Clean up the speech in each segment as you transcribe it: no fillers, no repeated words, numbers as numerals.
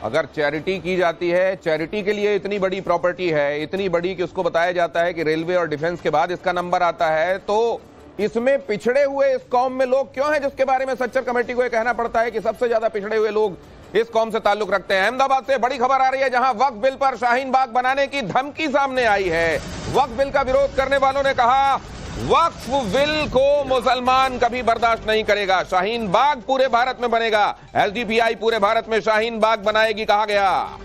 अगर चैरिटी की जाती है, चैरिटी के लिए इतनी बड़ी प्रॉपर्टी है, इतनी बड़ी कि उसको बताया जाता है कि रेलवे और डिफेंस के बाद इसका नंबर आता है, तो इसमें पिछड़े हुए इस कौम में लोग क्यों हैं जिसके बारे में सच्चर कमेटी को यह कहना पड़ता है कि सबसे ज्यादा पिछड़े हुए लोग इस कौम से ताल्लुक रखते हैं। अहमदाबाद से बड़ी खबर आ रही है, जहां वक्फ बिल पर शाहीन बाग बनाने की धमकी सामने आई है। वक्फ बिल का विरोध करने वालों ने कहा वक्फ बिल को मुसलमान कभी बर्दाश्त नहीं करेगा, शाहीन बाग पूरे भारत में बनेगा, एसडीपीआई पूरे भारत में शाहीन बाग बनाएगी, कहा गया।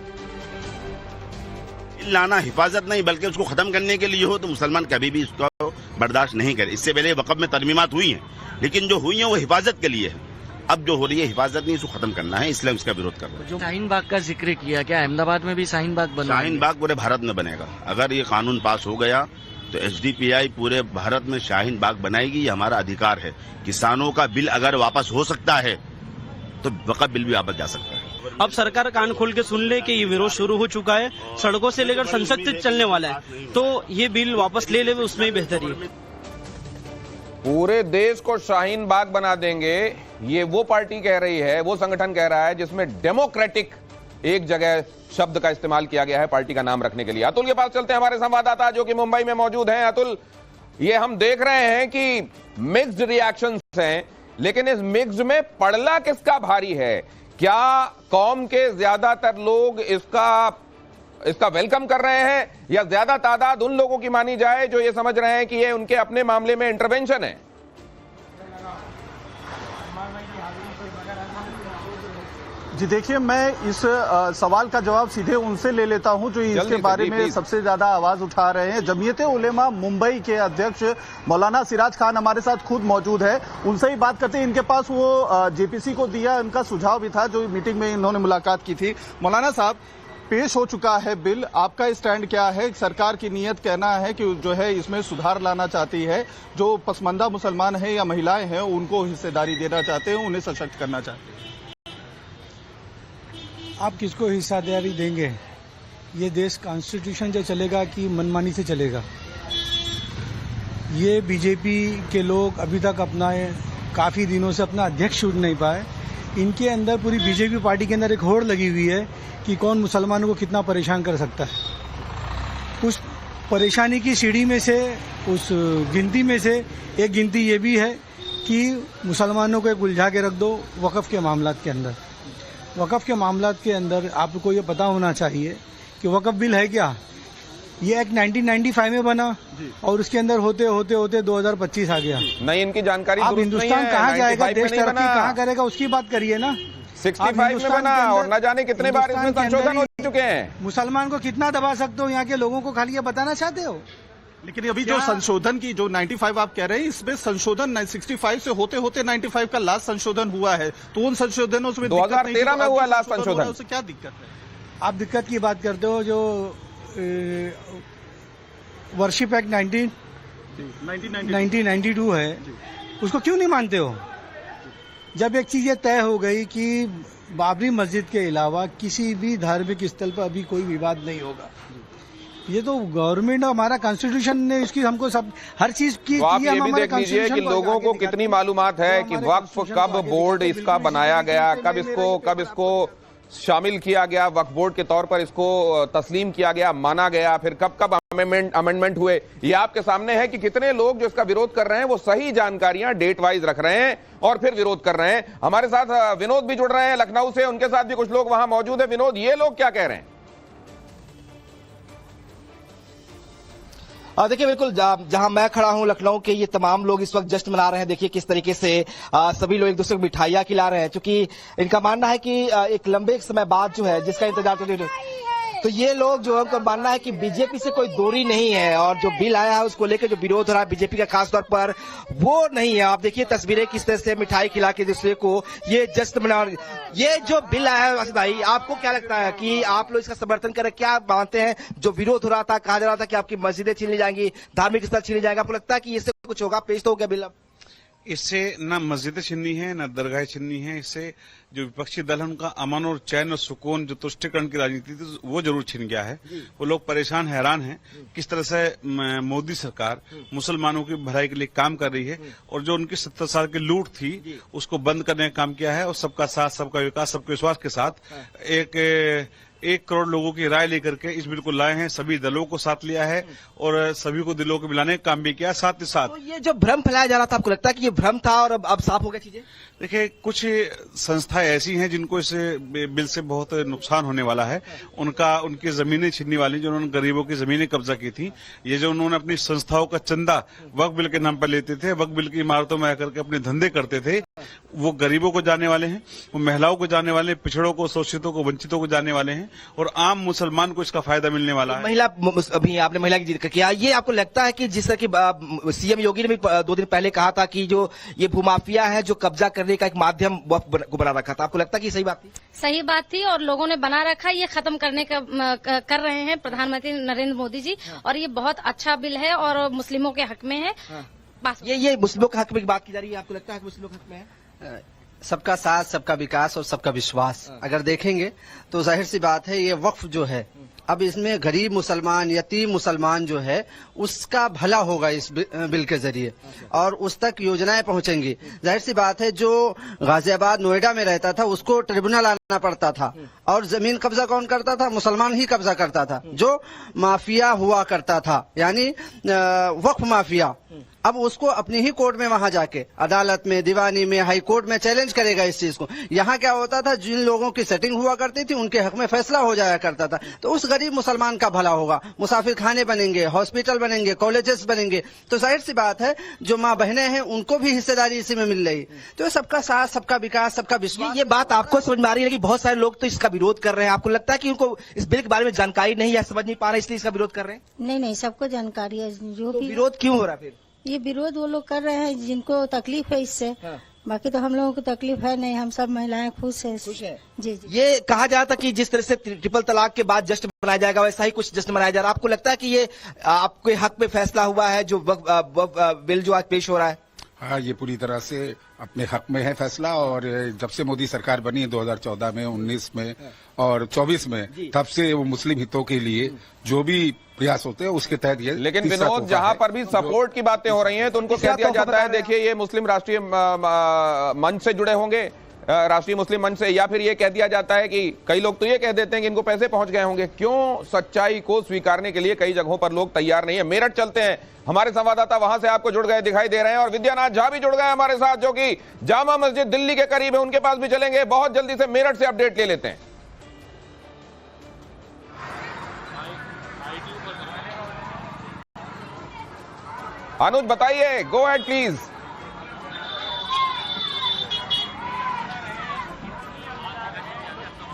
लाना हिफाजत नहीं बल्कि उसको खत्म करने के लिए हो तो मुसलमान कभी भी इसको बर्दाश्त नहीं करे। इससे पहले वक़्फ़ में तरमीमात हुई हैं, लेकिन जो हुई हैं वो हिफाजत के लिए है। अब जो हो रही है हिफाजत नहीं, इसको खत्म करना है, इसलिए उसका विरोध कर रहे हैं। शाहीन बाग का जिक्र किया, क्या अहमदाबाद में भी शाहीन बाग बना? शाहीन बाग पूरे भारत में बनेगा। अगर ये कानून पास हो गया तो एसडीपीआई पूरे भारत में शाहीन बाग बनाएगी, ये हमारा अधिकार है। किसानों का बिल अगर वापस हो सकता है तो वक़्फ़ बिल भी वापस जा सकता है। अब सरकार कान खोल के सुन ले कि ये विरोध शुरू हो चुका है, सड़कों से लेकर संसद तक चलने वाला है, तो ये बिल वापस ले उसमें ही बेहतरी है। पूरे देश को शाहीन बाग बना देंगे, ये वो पार्टी कह रही है, वो संगठन कह रहा है जिसमें डेमोक्रेटिक एक जगह शब्द का इस्तेमाल किया गया है पार्टी का नाम रखने के लिए। अतुल के पास चलते हैं, हमारे संवाददाता जो कि मुंबई में मौजूद हैं। अतुल, ये हम देख रहे हैं कि मिक्स्ड रिएक्शंस हैं, लेकिन इस मिक्स्ड में पड़ला किसका भारी है? क्या कौम के ज्यादातर लोग इसका वेलकम कर रहे हैं, या ज्यादा तादाद उन लोगों की मानी जाए जो ये समझ रहे हैं कि ये उनके अपने मामले में इंटरवेंशन है? जी देखिए, मैं इस सवाल का जवाब सीधे उनसे ले लेता हूं जो इसके बारे में सबसे ज्यादा आवाज उठा रहे हैं। जमीयत उलेमा मुंबई के अध्यक्ष मौलाना सिराज खान हमारे साथ खुद मौजूद है, उनसे ही बात करते हैं। इनके पास वो जेपीसी को दिया उनका सुझाव भी था जो मीटिंग में इन्होंने मुलाकात की थी। मौलाना साहब, पेश हो चुका है बिल, आपका स्टैंड क्या है? सरकार की नीयत कहना है कि जो है इसमें सुधार लाना चाहती है, जो पसमानदा मुसलमान हैं या महिलाएं हैं उनको हिस्सेदारी देना चाहते हैं, उन्हें सशक्त करना चाहते हैं। आप किसको हिस्सेदारी देंगे? ये देश कॉन्स्टिट्यूशन से चलेगा कि मनमानी से चलेगा? ये बीजेपी के लोग अभी तक अपना काफ़ी दिनों से अपना अध्यक्ष चुन नहीं पाए। इनके अंदर, पूरी बीजेपी पार्टी के अंदर एक होड़ लगी हुई है कि कौन मुसलमानों को कितना परेशान कर सकता है। उस परेशानी की सीढ़ी में से, उस गिनती में से एक गिनती ये भी है कि मुसलमानों को एक उलझा के रख दो वक़्फ़ के मामलात के अंदर। वक़्फ़ के मामलात के अंदर आपको ये पता होना चाहिए कि वक़्फ़ बिल है क्या। ये एक 1995 में बना और उसके अंदर होते होते होते 2025 आ गया। नहीं, इनकी जानकारी अब हिंदुस्तान कहाँ जाएगा, देश तरक्की कहाँ करेगा, उसकी बात करिए ना। 65 में बना और न जाने कितने बार इसमें संशोधन हो चुके हैं। मुसलमान को कितना दबा सकते हो यहाँ के लोगों को, खाली ये बताना चाहते हो? लेकिन अभी जो संशोधन की जो 95 आप कह रहे हैं, इसमें संशोधन 65 से होते होते 95 का लास्ट संशोधन हुआ है, तो उन संशोधनों से 2013 में हुआ लास्ट संशोधन, उससे क्या दिक्कत है? आप दिक्कत की बात करते हो जो वर्शिप एक्ट 1992 है, उसको क्यों नहीं मानते हो? जब एक चीज ये तय हो गई कि बाबरी मस्जिद के अलावा किसी भी धार्मिक स्थल पर अभी कोई विवाद नहीं होगा, ये तो गवर्नमेंट, हमारा कॉन्स्टिट्यूशन ने इसकी हमको सब हर चीज की। तो आप ये भी देख लीजिए कि लोगों को कितनी मालूमात है कि वक्फ कब बोर्ड इसका बनाया गया, कब इसको शामिल किया गया, वक्फ बोर्ड के तौर पर इसको तस्लीम किया गया, माना गया, फिर कब अमेंडमेंट हुए, ये आपके सामने है कि कितने लोग जो इसका विरोध कर रहे हैं वो सही जानकारियां डेट वाइज रख रहे हैं और फिर विरोध कर रहे हैं। हमारे साथ विनोद भी जुड़ रहे हैं लखनऊ से, उनके साथ भी कुछ लोग वहां मौजूद है। विनोद, ये लोग क्या कह रहे हैं? देखिए, बिल्कुल जहां मैं खड़ा हूं लखनऊ के, ये तमाम लोग इस वक्त जश्न मना रहे हैं। देखिए किस तरीके से सभी लोग एक दूसरे को मिठाइयां खिला रहे हैं, क्योंकि इनका मानना है कि एक लंबे समय बाद जो है जिसका इंतजार कर रहे हैं, तो ये लोग जो है उनका मानना है कि बीजेपी से कोई दूरी नहीं है और जो बिल आया है उसको लेकर जो विरोध हो रहा है बीजेपी का खास तौर पर, वो नहीं है। आप देखिए तस्वीरें किस तरह से मिठाई खिला के दूसरे को ये जश्न मना। ये जो बिल आया है वासिफ भाई, आपको क्या लगता है कि आप लोग इसका समर्थन करें? क्या मानते हैं जो विरोध हो रहा था, कहा जा रहा था कि आपकी मस्जिदें छीन ली जाएंगी, धार्मिक स्थल छीने जाएंगे, आपको लगता है कि इससे कुछ होगा? पेश तो हो गया बिल, अब इससे न मस्जिदें छिननी है न दरगाहें छिननी है। इससे जो विपक्षी दल है उनका अमन और चैन और सुकून, जो तुष्टिकरण की राजनीति थी वो जरूर छिन गया है। वो लोग परेशान हैरान हैं किस तरह से मोदी सरकार मुसलमानों की भलाई के लिए काम कर रही है, और जो उनकी 70 साल की लूट थी उसको बंद करने का काम किया है। और सबका साथ, सबका विकास, सबके विश्वास के साथ 1 करोड़ लोगों की राय लेकर के इस बिल को लाए हैं। सभी दलों को साथ लिया है और सभी को दिलों को मिलाने का काम भी किया। साथ ही साथ तो ये जो भ्रम फैलाया जा रहा था, आपको लगता है कि ये भ्रम था और अब साफ हो गया चीजें? देखिए, कुछ संस्थाएं ऐसी हैं जिनको इस बिल से बहुत नुकसान होने वाला है। उनकी जमीनें छीनने वाली, जो उन्होंने गरीबों की जमीनें कब्जा की थी, ये जो उन्होंने अपनी संस्थाओं का चंदा वक्फ बिल के नाम पर लेते थे, वक्फ बिल की इमारतों में आकर के अपने धंधे करते थे, वो गरीबों को जाने वाले हैं, वो महिलाओं को जाने वाले हैं, पिछड़ों को, शोषितों को, वंचितों को जाने वाले हैं, और आम मुसलमान को इसका फायदा मिलने वाला है। महिला, अभी आपने महिला की जिक्र किया, ये आपको लगता है कि जिस तरह की सीएम योगी ने भी 2 दिन पहले कहा था कि जो ये भूमाफिया है जो कब्जा करने का एक माध्यम वक्फ को बना रखा था, आपको लगता है कि सही बात थी? सही बात थी, और लोगों ने बना रखा, ये खत्म करने का कर रहे हैं प्रधानमंत्री नरेंद्र मोदी जी। और ये बहुत अच्छा बिल है और मुस्लिमों के हक में है। बस ये मुस्लिमों के हक में बात की जा रही है, आपको लगता है कि मुस्लिमों के हक में है? सबका साथ, सबका विकास और सबका विश्वास अगर देखेंगे तो जाहिर सी बात है ये वक्फ जो है, अब इसमें गरीब मुसलमान, यतीम मुसलमान जो है उसका भला होगा इस बिल के जरिए, और उस तक योजनाएं पहुंचेंगी। जाहिर सी बात है जो गाजियाबाद, नोएडा में रहता था उसको ट्रिब्यूनल आना पड़ता था, और जमीन कब्जा कौन करता था? मुसलमान ही कब्जा करता था, जो माफिया हुआ करता था, यानी वक्फ माफिया। अब उसको अपनी ही कोर्ट में वहां जाके अदालत में, दीवानी में, हाई कोर्ट में चैलेंज करेगा इस चीज को। यहाँ क्या होता था, जिन लोगों की सेटिंग हुआ करती थी उनके हक में फैसला हो जाया करता था, तो उस गरीब मुसलमान का भला होगा। मुसाफिर खाने बनेंगे, हॉस्पिटल बनेंगे, कॉलेजेस बनेंगे, तो जाहिर सी बात है जो माँ बहनें हैं उनको भी हिस्सेदारी इसी में मिल रही। तो सबका साथ, सबका विकास, सबका विश्वास। ये बात आपको समझ में आ रही है कि बहुत सारे लोग तो इसका विरोध कर रहे हैं, आपको लगता है कि उनको इस बिल के बारे में जानकारी नहीं है, समझ नहीं पा रहे इसलिए इसका विरोध कर रहे हैं? नहीं, सबको जानकारी है। जो तो भी विरोध क्यों हो रहा है फिर? ये विरोध वो लोग कर रहे हैं जिनको तकलीफ है इससे। बाकी तो हम लोगों को तकलीफ है नहीं, हम सब महिलाएं खुश है। जी। ये कहा जा रहा था कि जिस तरह से ट्रिपल तलाक के बाद जश्न मनाया जाएगा, वैसा ही कुछ जश्न मनाया जा रहा है। आपको लगता है कि ये आपके हक में फैसला हुआ है जो बिल जो आज पेश हो रहा है? हाँ, ये पूरी तरह से अपने हक में है फैसला, और जब से मोदी सरकार बनी 2014 में, 19 में और 24 में, तब से वो मुस्लिम हितों के लिए जो भी प्रयास होते हैं उसके तहत ये। लेकिन विनोद, जहां पर भी सपोर्ट की बातें हो रही हैं तो उनको कह दिया जाता है देखिए ये मुस्लिम राष्ट्रीय मंच से जुड़े होंगे, राष्ट्रीय मुस्लिम मंच से, या फिर ये कह दिया जाता है कि कई लोग तो ये कह देते हैं कि इनको पैसे पहुंच गए होंगे। क्यों सच्चाई को स्वीकारने के लिए कई जगहों पर लोग तैयार नहीं है। मेरठ चलते हैं, हमारे संवाददाता वहां से आपको जुड़ गए दिखाई दे रहे हैं, और विद्यानाथ झा भी जुड़ गए हमारे साथ जो कि जामा मस्जिद दिल्ली के करीब है, उनके पास भी चलेंगे। बहुत जल्दी से मेरठ से अपडेट ले लेते हैं। अनुज बताइए, गो अहेड प्लीज।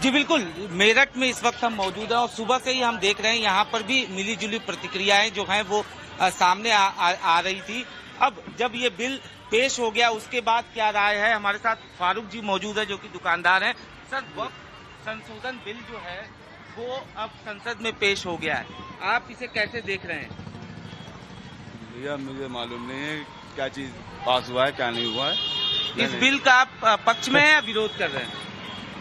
जी बिल्कुल, मेरठ में इस वक्त हम मौजूद हैं और सुबह से ही हम देख रहे हैं यहाँ पर भी मिली-जुली प्रतिक्रियाएं जो हैं वो सामने आ रही थी। अब जब ये बिल पेश हो गया उसके बाद क्या राय है, हमारे साथ फारूक जी मौजूद है जो कि दुकानदार हैं। सर, वक्फ संशोधन बिल जो है वो अब संसद में पेश हो गया है, आप इसे कैसे देख रहे हैं? भैया मुझे मालूम नहीं है क्या चीज पास हुआ है क्या नहीं हुआ है। इस बिल का आप पक्ष में है या विरोध कर रहे हैं?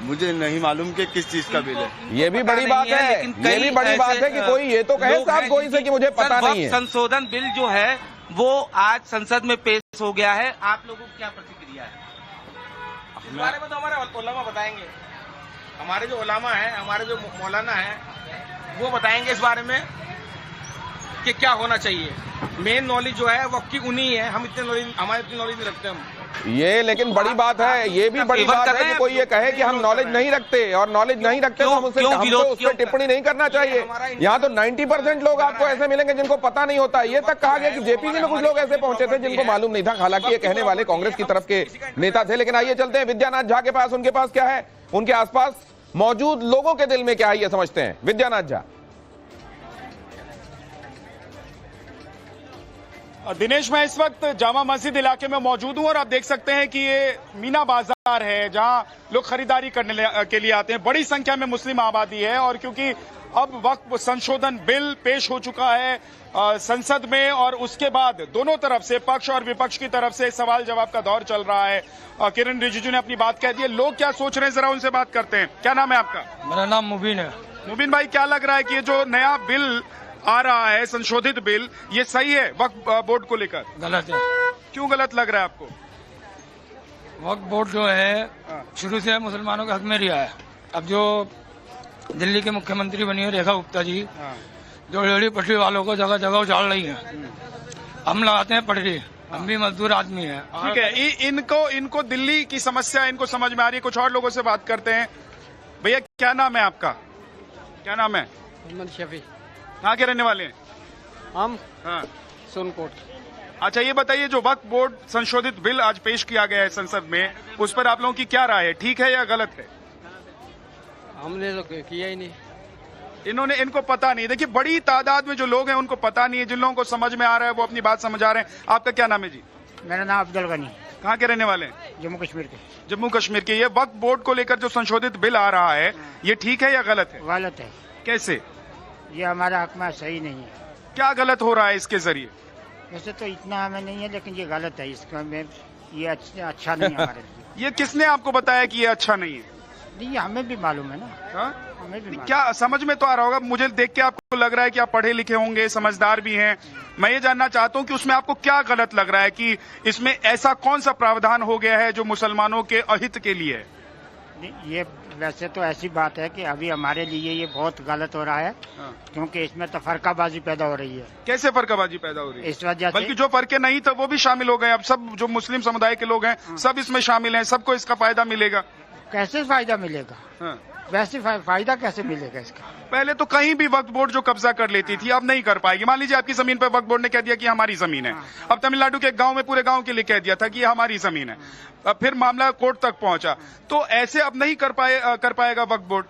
मुझे नहीं मालूम कि किस चीज का बिल है। ये भी बड़ी बात है, ये भी बड़ी बात है कि कोई ये तो कहे साहब कोई से कि मुझे पता नहीं है। संशोधन बिल जो है वो आज संसद में पेश हो गया है, आप लोगों की क्या प्रतिक्रिया है? इस बारे में तो हमारे उलमा बताएंगे, हमारे जो उलमा है, हमारे जो मौलाना है वो बताएंगे इस बारे में कि क्या होना चाहिए। मेन नॉलेज जो है वो की उन्हीं है, हम इतने नॉलेज, हमारे इतनी नॉलेज नहीं रखते हम ये। लेकिन बड़ी बात है, ये भी बड़ी बात है कि कोई ये कहे कि हम नॉलेज नहीं रखते, और नॉलेज नहीं रखते तो हम उससे उस पर टिप्पणी नहीं करना चाहिए। यहाँ तो 90% लोग आपको ऐसे मिलेंगे जिनको पता नहीं होता। ये तक कहा गया कि जेपीसी में कुछ लोग ऐसे पहुंचे थे जिनको मालूम नहीं था, हालांकि ये कहने वाले कांग्रेस की तरफ के नेता थे। लेकिन आइए चलते हैं विद्यानाथ झा के पास, उनके पास क्या है, उनके आसपास मौजूद लोगों के दिल में क्या है ये समझते हैं। विद्यानाथ झा। दिनेश, मैं इस वक्त जामा मस्जिद इलाके में मौजूद हूं और आप देख सकते हैं कि ये मीना बाजार है जहां लोग खरीदारी करने के लिए आते हैं। बड़ी संख्या में मुस्लिम आबादी है और क्योंकि अब वक्फ संशोधन बिल पेश हो चुका है संसद में और उसके बाद दोनों तरफ से, पक्ष और विपक्ष की तरफ से सवाल जवाब का दौर चल रहा है। किरण रिजिजू ने अपनी बात कह दी है। लोग क्या सोच रहे हैं, जरा उनसे बात करते हैं। क्या नाम है आपका? मेरा नाम मुबीन है। मुबीन भाई, क्या लग रहा है कि ये जो नया बिल आ रहा है, संशोधित बिल, ये सही है वक्फ बोर्ड को लेकर? गलत है। क्यों गलत लग रहा है आपको? वक्फ बोर्ड जो है शुरू से मुसलमानों के हक में रहा है। अब जो दिल्ली के मुख्यमंत्री बनी है रेखा गुप्ता जी, जो रेहड़ी पटरी वालों को जगह जगह उछाल रही है। हम लगाते हैं पटरी, हम भी मजदूर आदमी है। ठीक है, इनको दिल्ली की समस्या इनको समझ में आ रही है। कुछ और लोगों से बात करते हैं। भैया, क्या नाम है आपका? क्या नाम है? मोहम्मद शफी। कहाँ के रहने वाले हैं? हम हाँ, सोनकोट। अच्छा, ये बताइए, जो वक्फ बोर्ड संशोधित बिल आज पेश किया गया है संसद में, उस पर आप लोगों की क्या राय है? ठीक है या गलत है? हमने तो किया ही नहीं। इनको पता नहीं। देखिए, बड़ी तादाद में जो लोग हैं उनको पता नहीं है। जिन लोगों को समझ में आ रहा है वो अपनी बात समझा रहे हैं। आपका क्या नाम है जी? मेरा नाम अब्दुल गनी। कहाँ के रहने वाले हैं? जम्मू कश्मीर के। जम्मू कश्मीर के। ये वक्फ बोर्ड को लेकर जो संशोधित बिल आ रहा है, ये ठीक है या गलत है? गलत है। कैसे? ये हमारा हक में सही नहीं है। क्या गलत हो रहा है इसके जरिए? वैसे तो इतना हमें नहीं है, लेकिन ये गलत है। इसका में ये अच्छा नहीं है हमारे लिए। ये किसने आपको बताया कि ये अच्छा नहीं है? नहीं, हमें भी मालूम है ना। हमें भी क्या समझ में तो आ रहा होगा। मुझे देख के आपको लग रहा है कि आप पढ़े लिखे होंगे, समझदार भी हैं। मैं ये जानना चाहता हूँ कि उसमें आपको क्या गलत लग रहा है, कि इसमें ऐसा कौन सा प्रावधान हो गया है जो मुसलमानों के अहित के लिए है? ये वैसे तो ऐसी बात है कि अभी हमारे लिए ये बहुत गलत हो रहा है, क्योंकि इसमें तो फर्काबाजी पैदा हो रही है। कैसे फर्काबाजी पैदा हो रही है? इस वजह से, बल्कि जो फर्के नहीं थे वो भी शामिल हो गए। अब सब जो मुस्लिम समुदाय के लोग हैं सब इसमें शामिल हैं। सबको इसका फायदा मिलेगा। कैसे फायदा मिलेगा? वैसे फायदा कैसे मिलेगा इसका? पहले तो कहीं भी वक्फ बोर्ड जो कब्जा कर लेती थी, अब नहीं कर पाएगी। मान लीजिए आपकी जमीन पर वक्फ बोर्ड ने कह दिया कि हमारी जमीन है। अब तमिलनाडु के एक गांव में पूरे गांव के लिए कह दिया था कि ये हमारी जमीन है। अब फिर मामला कोर्ट तक पहुंचा। तो ऐसे अब नहीं कर पाएगा वक्फ बोर्ड।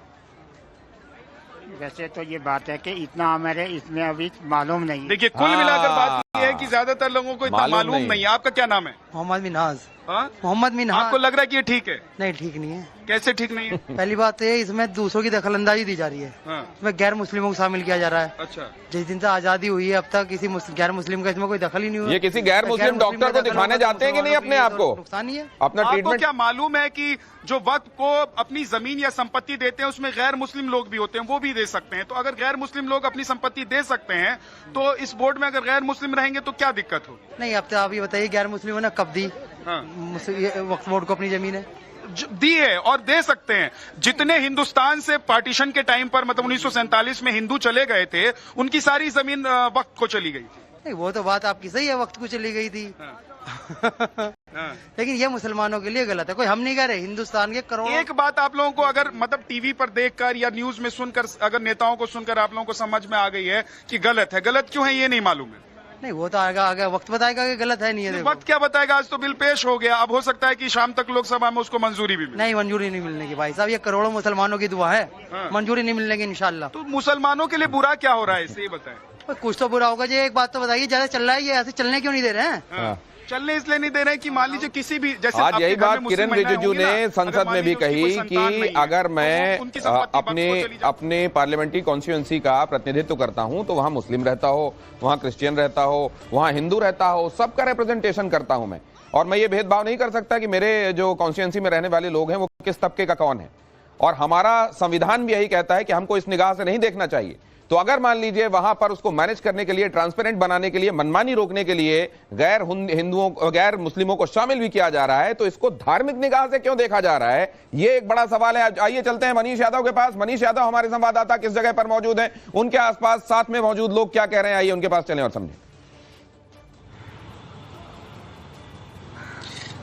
वैसे तो ये बात है कि इतना हमारे इसमें अभी मालूम नहीं। देखिए, कुल मिलाकर बात ये है कि ज्यादातर लोगों को इतना मालूम नहीं है। आपका क्या नाम है? मोहम्मद मिनहाज। मोहम्मद मिनहाज। आपको लग रहा है कि ये ठीक है? नहीं, ठीक नहीं है। कैसे ठीक नहीं है? पहली बात तो ये, इसमें दूसरों की दखलंदाजी दी जा रही है। इसमें गैर मुस्लिमों को शामिल किया जा रहा है। अच्छा। जिस दिन से आजादी हुई है अब तक किसी गैर मुस्लिम का इसमें कोई दखल ही नहीं हुआ। ये किसी गैर मुस्लिम डॉक्टर को दिखाने जाते हैं कि नहीं अपने आप को? नुकसान ही है। अपना ट्रीटमेंट। आपको क्या मालूम है कि जो वक्फ को अपनी जमीन या संपत्ति देते हैं उसमें गैर मुस्लिम लोग भी होते हैं, वो भी दे सकते हैं। तो अगर गैर मुस्लिम लोग अपनी संपत्ति दे सकते हैं तो इस बोर्ड में अगर गैर मुस्लिम रहेंगे तो क्या दिक्कत होगी? नहीं, अब तो आप ये बताइए, गैर मुस्लिमों ने कब दी वक्फ बोर्ड को अपनी जमीन? है दी है और दे सकते हैं। जितने हिंदुस्तान से पार्टीशन के टाइम पर, मतलब 1947 में हिंदू चले गए थे, उनकी सारी जमीन वक्त को चली गई थी। नहीं, वो तो बात आपकी सही है, वक्त को चली गई थी। लेकिन ये मुसलमानों के लिए गलत है। कोई हम नहीं कह रहे, हिंदुस्तान के करोड़ों। एक बात आप लोगों को अगर मतलब टीवी पर देखकर या न्यूज में सुनकर, अगर नेताओं को सुनकर आप लोगों को समझ में आ गई है कि गलत है, गलत क्यों है ये नहीं मालूम है? नहीं, वो तो आगे वक्त बताएगा कि गलत है नहीं है। वक्त क्या बताएगा? आज तो बिल पेश हो गया। अब हो सकता है कि शाम तक लोकसभा में उसको मंजूरी भी मिले। नहीं, मंजूरी नहीं मिलने की भाई साहब, ये करोड़ों मुसलमानों की दुआ है। मंजूरी नहीं मिलने की इंशाल्लाह। तो मुसलमानों के लिए बुरा क्या हो रहा है, इससे ये बताएं। कुछ तो बुरा होगा जी। एक बात तो बताइए, ज्यादा चल रहा है, ये ऐसे चलने क्यों नहीं दे रहे हैं? चलने इसलिए नहीं दे रहे हैं कि मान लीजिए किसी भी, जैसे आज यही बात किरण रिजिजू ने संसद में भी कही कि अगर मैं अपने पार्लियामेंट्री कॉन्स्टिट्यूएंसी का प्रतिनिधित्व करता हूं तो वहां मुस्लिम रहता हो, वहां क्रिश्चियन रहता हो, वहां हिंदू रहता हो, सबका रिप्रेजेंटेशन करता हूं मैं। और मैं ये भेदभाव नहीं कर सकता कि मेरे जो कॉन्स्टिट्यूएंसी में रहने वाले लोग हैं वो किस तबके का कौन है। और हमारा संविधान भी यही कहता है कि हमको इस निगाह से नहीं देखना चाहिए। तो अगर मान लीजिए वहां पर उसको मैनेज करने के लिए, ट्रांसपेरेंट बनाने के लिए, मनमानी रोकने के लिए गैर हिंदुओं, गैर मुस्लिमों को शामिल भी किया जा रहा है, तो इसको धार्मिक निगाह से क्यों देखा जा रहा है, ये एक बड़ा सवाल है। आइए चलते हैं मनीष यादव के पास। मनीष यादव हमारे संवाददाता किस जगह पर मौजूद हैं, उनके आसपास साथ में मौजूद लोग क्या कह रहे हैं, आइए उनके पास चलें और समझें।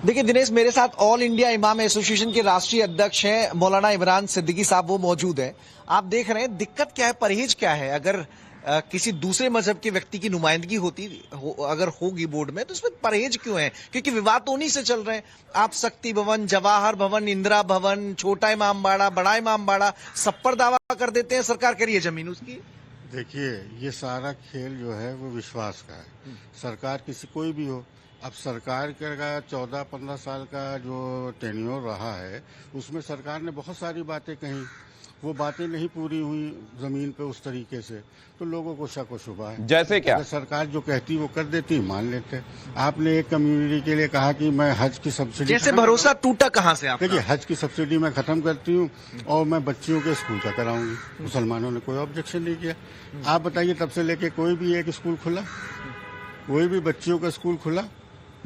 देखिए दिनेश, मेरे साथ ऑल इंडिया इमाम एसोसिएशन के राष्ट्रीय अध्यक्ष हैं मौलाना इमरान सिद्दीकी साहब, वो मौजूद हैं। आप देख रहे हैं दिक्कत क्या है, परहेज क्या है? अगर किसी दूसरे मजहब के व्यक्ति की नुमाइंदगी अगर होगी बोर्ड में, तो इसमें परहेज क्यों है? क्योंकि विवाद तो उन्हीं से चल रहे हैं। आप शक्ति भवन, जवाहर भवन, इंदिरा भवन, छोटा इमाम बाड़ा, बड़ा इमाम बाड़ा, सब पर दावा कर देते हैं, सरकार कह रही है जमीन उसकी। देखिए, ये सारा खेल जो है वो विश्वास का है। सरकार किसी कोई भी हो, अब सरकार का 14-15 साल का जो टेन्योर रहा है उसमें सरकार ने बहुत सारी बातें कही, वो बातें नहीं पूरी हुई जमीन पे उस तरीके से, तो लोगों को शक व शुबा है। जैसे क्या? सरकार जो कहती वो कर देती, मान लेते। आपने एक कम्युनिटी के लिए कहा कि मैं हज की सब्सिडी, जैसे भरोसा टूटा कहाँ से आपका? देखिए, हज की सब्सिडी मैं खत्म करती हूँ और मैं बच्चियों के स्कूल का कराऊंगी। मुसलमानों ने कोई ऑब्जेक्शन नहीं किया। आप बताइए, तब से लेके कोई भी एक स्कूल खुला? कोई भी बच्चियों का स्कूल खुला?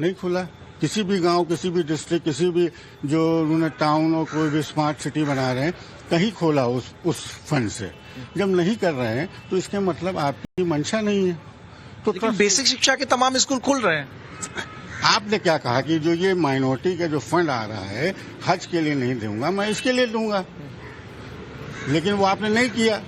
नहीं खुला। किसी भी गांव, किसी भी डिस्ट्रिक्ट, किसी भी जो उन्होंने टाउन और कोई भी स्मार्ट सिटी बना रहे हैं, कहीं खोला उस फंड से? जब नहीं कर रहे हैं तो इसके मतलब आपकी मंशा नहीं है। तो बेसिक शिक्षा के तमाम स्कूल खुल रहे हैं। आपने क्या कहा कि जो ये माइनॉरिटी का जो फंड आ रहा है हज के लिए नहीं दूंगा, मैं इसके लिए दूंगा, लेकिन वो आपने नहीं किया।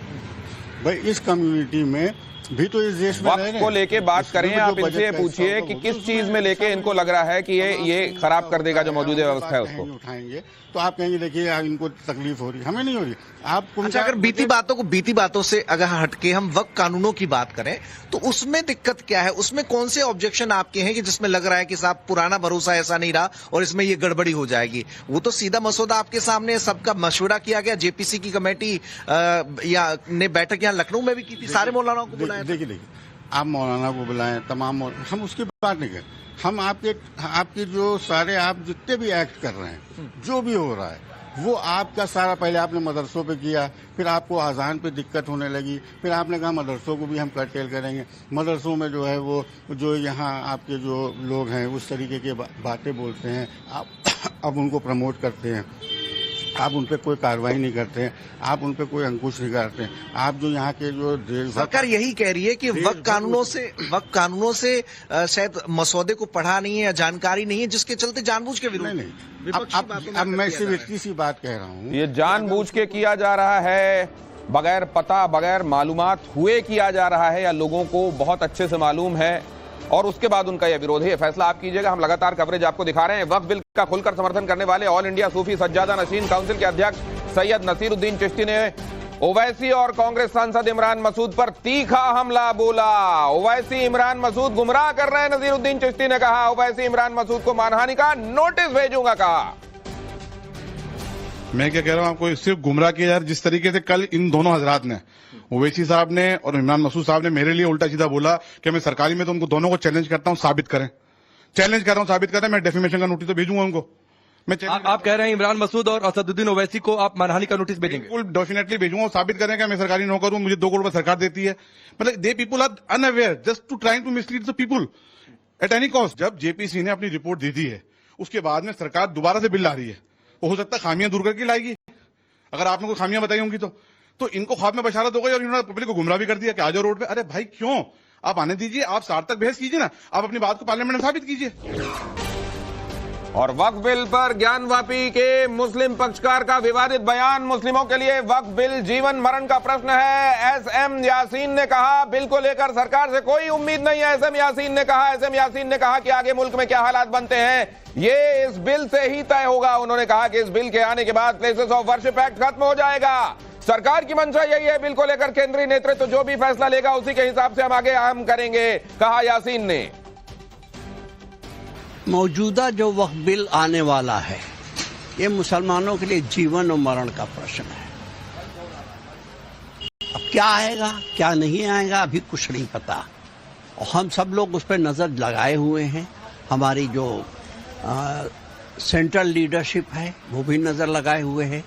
भाई, इस कम्युनिटी में भी तो इस देश में वक्त को लेके बात करें, आप इनसे पूछिए कि किस चीज में लेके इनको लग रहा है कि ये खराब कर देगा जो मौजूदा व्यवस्था है उसको। उठाएंगे तो आप कहेंगे देखिए इनको तकलीफ हो रही, हमें नहीं हो रही। आपको अच्छा, अगर बीती बातों से अगर हटके हम वक्त कानूनों की बात करें तो उसमें दिक्कत क्या है? उसमें कौन से ऑब्जेक्शन आपके हैं कि जिसमें लग रहा है कि साहब पुराना भरोसा ऐसा नहीं रहा और इसमें ये गड़बड़ी हो जाएगी? वो तो सीधा मसौदा आपके सामने, सबका मशवरा किया गया, जेपीसी की कमेटी ने बैठक यहाँ लखनऊ में भी की थी, सारे मौलानाओं को बुलाया। देखिए, आप मौलाना को बुलाएं, तमाम हम उसकी बात नहीं करें। हम आपके जो सारे आप जितने भी एक्ट कर रहे हैं, जो भी हो रहा है, वो आपका सारा पहले आपने मदरसों पे किया, फिर आपको अजान पे दिक्कत होने लगी, फिर आपने कहा मदरसों को भी हम कर्टेल करेंगे। मदरसों में जो है वो जो यहाँ आपके जो लोग हैं उस तरीके की बातें बोलते हैं, आप अब उनको प्रमोट करते हैं, आप उन पे कोई कार्रवाई नहीं करते हैं, आप उन पे कोई अंकुश नहीं करते हैं। आप जो यहाँ के जो सरकार यही कह रही है कि वक्त कानूनों से शायद मसौदे को पढ़ा नहीं है या जानकारी नहीं है, जिसके चलते जानबूझ के विरोध। नहीं, अब मैं सिर्फ इतनी सी बात कह रहा हूँ, ये जानबूझ के किया जा रहा है, बगैर पता, बगैर मालूमात हुए किया जा रहा है, या लोगों को बहुत अच्छे से मालूम है और उसके बाद उनका यह विरोध है? फैसला आप कीजिएगा। हम लगातार कवरेज आपको दिखा रहे हैं। वक्फ बिल का खुलकर समर्थन करने वाले ऑल इंडिया सूफी सज्जादा नशीन काउंसिल के अध्यक्ष सैयद नसीरुद्दीन चिश्ती ने ओवैसी और कांग्रेस सांसद इमरान मसूद पर तीखा हमला बोला। ओवैसी इमरान मसूद गुमराह कर रहे हैं, नसीरुद्दीन चिश्ती ने कहा। ओवैसी इमरान मसूद को मानहानि का नोटिस भेजूंगा, कहा। मैं क्या कह रहा हूं, आपको सिर्फ गुमराह किया जा रहा है। जिस तरीके से कल इन दोनों हजरात ने, ओवैसी साहब ने और इमरान मसूद साहब ने मेरे लिए उल्टा सीधा बोला कि मैं सरकारी में तो उनको दोनों को चैलेंज करता हूं, साबित करें। चैलेंज कर रहा हूं, साबित करें। मैं डेफिमेशन का नोटिस तो भेजूंगा उनको। आप कह रहे हैं इमरान मसूद और असदुद्दीन ओवैसी को आप मानहानि का नोटिस भेजेंगे? बिल्कुल, डेफिनेटली भेजूंगा। साबित करें कि मैं सरकारी नौकर हूं, मुझे 2 करोड़ सरकार देती है। मतलब they people are unaware, just to trying to mislead the people at any cost. जब जेपीसी ने अपनी रिपोर्ट दी थी है, उसके बाद में सरकार दोबारा से बिल ला रही है, वो हो सकता है खामियां दूर करके लाएगी। अगर आपने कोई खामियां बताई होंगी तो इनको ख्वाब में बशारत हो गई और इन्होंने पब्लिक को गुमराह भी कर दिया कि आ जाओ रोड पे। अरे भाई, क्यों? आप आने दीजिए, आप सार्थक बहस कीजिए ना, आप अपनी बात को पार्लियामेंट में साबित कीजिए। और वक्फ बिल पर ज्ञानवापी के मुस्लिम पक्षकार का विवादित बयान। मुस्लिमों के लिए वक्फ बिल जीवन मरण का प्रश्न है, एसएम यासीन ने कहा। बिल को लेकर सरकार से कोई उम्मीद नहीं है, एसएम यासीन ने कहा। एसएम यासीन ने कहा कि आगे मुल्क में क्या हालात बनते हैं ये इस बिल से ही तय होगा। उन्होंने कहा कि इस बिल के आने के बाद प्लेसेस ऑफ वर्शिप एक्ट खत्म हो जाएगा। सरकार की मंशा यही है। बिल को लेकर केंद्रीय नेतृत्व जो भी फैसला लेगा उसी के हिसाब से हम आगे अहम करेंगे, कहा यासीन ने। मौजूदा जो वक्फ बिल आने वाला है ये मुसलमानों के लिए जीवन और मरण का प्रश्न है। अब क्या आएगा क्या नहीं आएगा अभी कुछ नहीं पता, और हम सब लोग उस पर नजर लगाए हुए हैं। हमारी जो सेंट्रल लीडरशिप है वो भी नजर लगाए हुए है,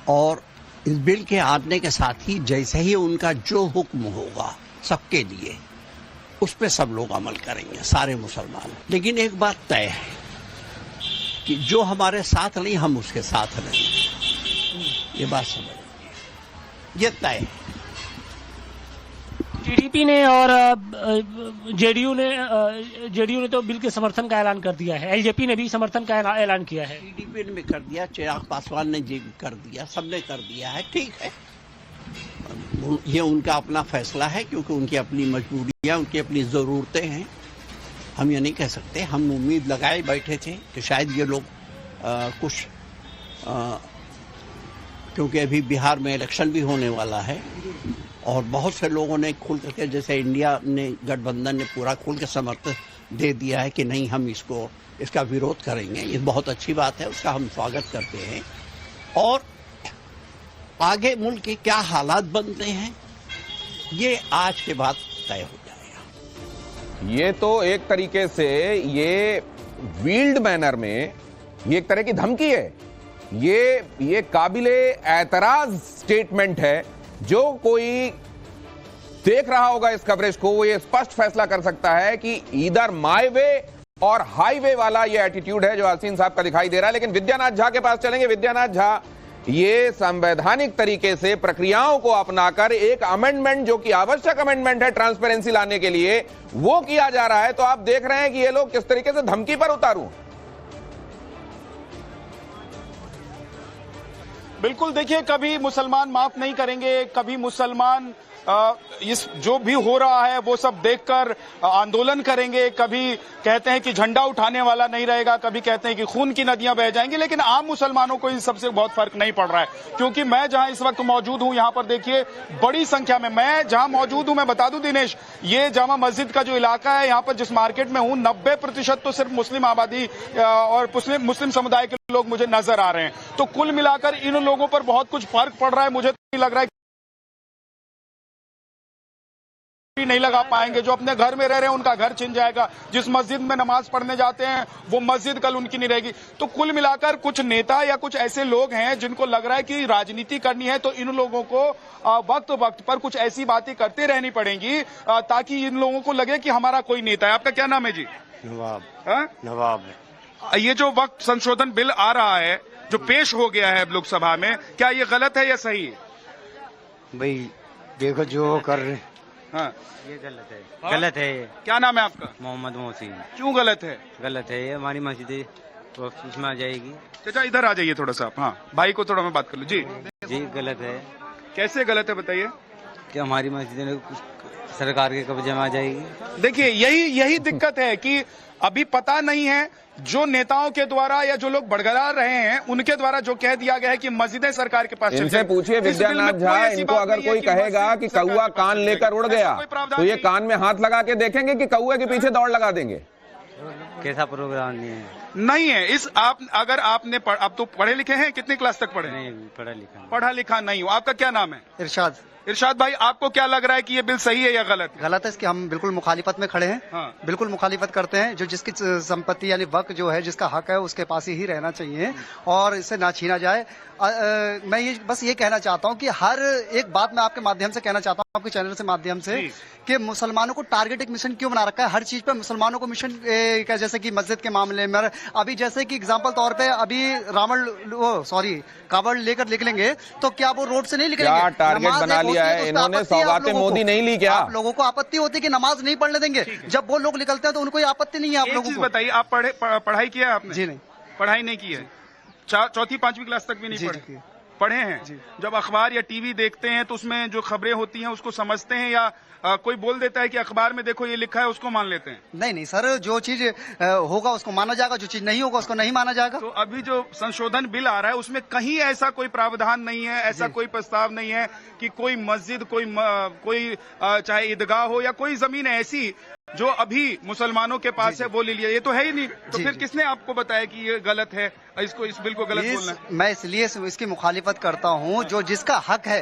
और इस बिल के आने के साथ ही जैसे ही उनका जो हुक्म होगा सबके लिए, उस पर सब लोग अमल करेंगे, सारे मुसलमान। लेकिन एक बात तय है कि जो हमारे साथ नहीं हम उसके साथ नहीं, ये बात समझ, ये तय है। टीडीपी ने और जेडीयू ने तो बिल के समर्थन का ऐलान कर दिया है, एलजेपी ने भी समर्थन का ऐलान किया है। टीडीपी ने भी कर दिया, चिराग पासवान ने जी कर दिया, सबने कर दिया है। ठीक है, ये उनका अपना फैसला है, क्योंकि उनकी अपनी मजबूरियां, उनकी अपनी ज़रूरतें हैं। हम ये नहीं कह सकते। हम उम्मीद लगाए बैठे थे कि शायद ये लोग कुछ क्योंकि अभी बिहार में इलेक्शन भी होने वाला है, और बहुत से लोगों ने खुल करके, जैसे इंडिया ने, गठबंधन ने पूरा खुल के समर्थन दे दिया है कि नहीं, हम इसका विरोध करेंगे। ये बहुत अच्छी बात है, उसका हम स्वागत करते हैं। और आगे मुल्क के क्या हालात बनते हैं ये आज के बाद तय हो जाएगा। ये तो एक तरीके से ये वील्ड मैनर में ये एक तरह की धमकी है। ये काबिले एतराज स्टेटमेंट है। जो कोई देख रहा होगा इस कवरेज को, वो ये स्पष्ट फैसला कर सकता है कि इधर माई वे और हाईवे वाला ये एटीट्यूड है जो हसीन साहब का दिखाई दे रहा है। लेकिन विद्यानाथ झा के पास चलेंगे। विद्यानाथ झा, ये संवैधानिक तरीके से प्रक्रियाओं को अपनाकर एक अमेंडमेंट, जो कि आवश्यक अमेंडमेंट है ट्रांसपेरेंसी लाने के लिए, वो किया जा रहा है। तो आप देख रहे हैं कि ये लोग किस तरीके से धमकी पर उतारू। बिल्कुल, देखिए, कभी मुसलमान माफ नहीं करेंगे, कभी मुसलमान इस जो भी हो रहा है वो सब देखकर आंदोलन करेंगे। कभी कहते हैं कि झंडा उठाने वाला नहीं रहेगा, कभी कहते हैं कि खून की नदियां बह जाएंगी। लेकिन आम मुसलमानों को इन सबसे बहुत फर्क नहीं पड़ रहा है, क्योंकि मैं जहां इस वक्त मौजूद हूं, यहां पर देखिए बड़ी संख्या में, मैं जहां मौजूद हूं, मैं बता दूं दिनेश, ये जामा मस्जिद का जो इलाका है, यहां पर जिस मार्केट में हूं, 90% तो सिर्फ मुस्लिम आबादी और मुस्लिम समुदाय के लोग मुझे नजर आ रहे हैं। तो कुल मिलाकर इन लोगों पर बहुत कुछ फर्क पड़ रहा है। मुझे तो नहीं लग रहा है नहीं लगा पाएंगे। जो अपने घर में रह रहे हैं उनका घर छिन जाएगा, जिस मस्जिद में नमाज पढ़ने जाते हैं वो मस्जिद कल उनकी नहीं रहेगी। तो कुल मिलाकर कुछ नेता या कुछ ऐसे लोग हैं जिनको लग रहा है कि राजनीति करनी है, तो इन लोगों को वक्त वक्त पर कुछ ऐसी बातें करते रहनी पड़ेंगी ताकि इन लोगों को लगे कि हमारा कोई नेता है। आपका क्या नाम है जी? नवाब। ये जो वक्त संशोधन बिल आ रहा है, जो पेश हो गया है लोकसभा में, क्या ये गलत है या सही है? भाई देखो जो कर रहे, हाँ, ये गलत है। हाँ? गलत है ये। क्या नाम है आपका? मोहम्मद मोहसिन। क्यों गलत है? गलत है ये, हमारी मस्जिद तो उसमें आ जाएगी। चाचा इधर आ जाइए थोड़ा सा आप। हाँ, भाई को थोड़ा मैं बात कर लूँ। जी जी, गलत है। कैसे गलत है बताइए? कि हमारी मस्जिद सरकार के कब्जे में आ जाएगी। देखिए, यही दिक्कत है कि अभी पता नहीं है, जो नेताओं के द्वारा या जो लोग बड़गड़ा रहे हैं उनके द्वारा जो कह दिया गया है कि मस्जिदें सरकार के पास। इनसे पूछिए विद्यानाथ झा, इनको अगर कोई कहेगा कि कौवा कान लेकर उड़ गया, तो ये कान में हाथ लगा के देखेंगे कि कौवे के पीछे दौड़ लगा देंगे? कैसा प्रोग्राम नहीं है। इस आप अगर आपने आप तो पढ़े लिखे हैं, कितनी क्लास तक पढ़े? नहीं, पढ़ा लिखा नहीं हो। आपका क्या नाम है? इरशाद भाई, आपको क्या लग रहा है कि ये बिल सही है या गलत? गलत है, इसकी हम बिल्कुल मुखालिफत में खड़े हैं। हाँ। बिल्कुल मुखालिफत करते हैं। जो जिसकी संपत्ति यानी वक्त जो है, जिसका हक है, उसके पास ही रहना चाहिए और इससे ना छीना जाए। मैं बस ये कहना चाहता हूँ कि हर एक बात मैं आपके माध्यम से कहना चाहता हूँ, आपके चैनल से माध्यम से, कि मुसलमानों को टारगेट एक मिशन क्यों बना रखा है? हर चीज पे मुसलमानों को मिशन, जैसे कि मस्जिद के मामले में अभी जैसे कि एग्जांपल तौर पे अभी कावड़ लेकर निकलेंगे तो क्या वो रोड से नहीं निकलेंगे? क्या टारगेट बना लिया है इन्होंने? सौगातें मोदी नहीं ली क्या? आप लोगों को आपत्ति होती है कि नमाज नहीं पढ़ने देंगे, जब वो लोग निकलते हैं तो उनको आपत्ति नहीं है। आप लोगों को बताइए, आप पढ़ाई किया है आपने? जी नहीं, पढ़ाई नहीं की है। चौथी पांचवी क्लास तक भी नहीं पढ़े हैं? जब अखबार या टीवी देखते हैं तो उसमें जो खबरें होती हैं उसको समझते हैं, या कोई बोल देता है कि अखबार में देखो ये लिखा है, उसको मान लेते हैं? नहीं सर, जो चीज होगा उसको माना जाएगा, जो चीज नहीं होगा उसको नहीं माना जाएगा। तो अभी जो संशोधन बिल आ रहा है उसमें कहीं ऐसा कोई प्रावधान नहीं है, ऐसा कोई प्रस्ताव नहीं है कि कोई मस्जिद, कोई चाहे ईदगाह हो या कोई जमीन ऐसी जो अभी मुसलमानों के पास है वो ले लिया। ये तो है ही नहीं। तो फिर किसने आपको बताया कि ये गलत है, इस बिल को गलत बोलना है? मैं इसलिए इसकी मुखालिफत करता हूँ। जो जिसका हक है,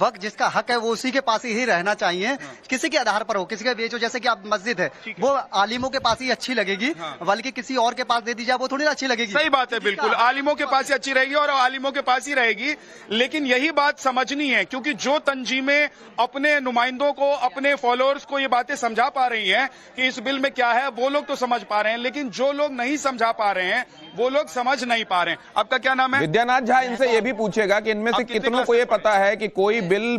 वक्त जिसका हक है, वो उसी के पास ही रहना चाहिए। किसी के आधार पर हो, किसी का बेचो, जैसे कि आप मस्जिद है वो आलिमों के पास ही अच्छी लगेगी, बल्कि किसी और के पास दे दी जाए वो थोड़ी अच्छी लगेगी। सही बात है, बिल्कुल आलिमों के पास ही अच्छी रहेगी और आलिमों के पास ही रहेगी। लेकिन यही बात समझनी है, क्योंकि जो तंजीमें अपने नुमाइंदों को, अपने फॉलोअर्स को ये बातें समझा पा रही हैं कि इस बिल में क्या है, वो लोग तो समझ पा रहे हैं, लेकिन जो लोग नहीं समझा पा रहे हैं वो लोग समझ नहीं पा रहे हैं। आपका क्या नाम है? विद्यानाथ झा, इनसे ये भी पूछेगा कि इनमें से कितनों को ये पता है कि कोई बिल